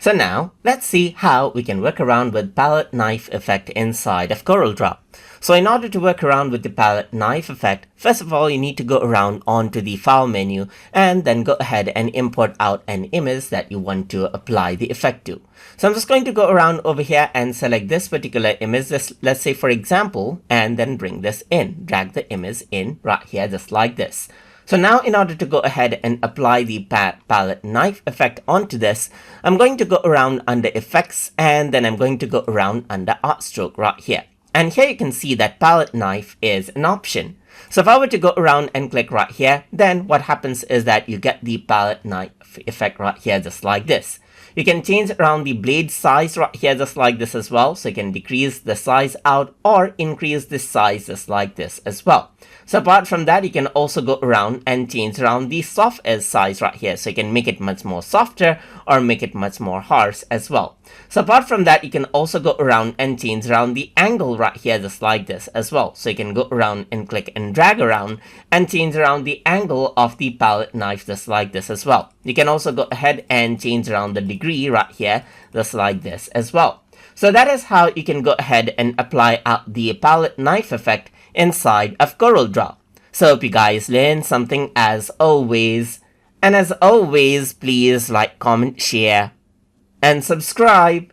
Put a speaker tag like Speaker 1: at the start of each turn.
Speaker 1: So now, let's see how we can work around with palette knife effect inside of Corel Draw. So in order to work around with the palette knife effect, first of all, you need to go around onto the file menu and then go ahead and import out an image that you want to apply the effect to. So I'm just going to go around over here and select this particular image, let's say for example, and then bring this in, drag the image in right here just like this. So now in order to go ahead and apply the palette knife effect onto this, I'm going to go around under effects and then I'm going to go around under art stroke right here. And here you can see that palette knife is an option. So if I were to go around and click right here, then what happens is that you get the palette knife effect right here just like this. You can change around the blade size right here just like this as well. So you can decrease the size out or increase the size just like this as well. So apart from that, you can also go around and change around the soft edge size right here. So you can make it much more softer or make it much more harsh as well. So apart from that, you can also go around and change around the angle right here just like this as well. So you can go around and click and drag around and change around the angle of the palette knife just like this as well. You can also go ahead and change around the degree right here just like this as well. So that is how you can go ahead and apply out the palette knife effect inside of Corel Draw. So hope you guys learned something as always. And as always, please like, comment, share, and subscribe.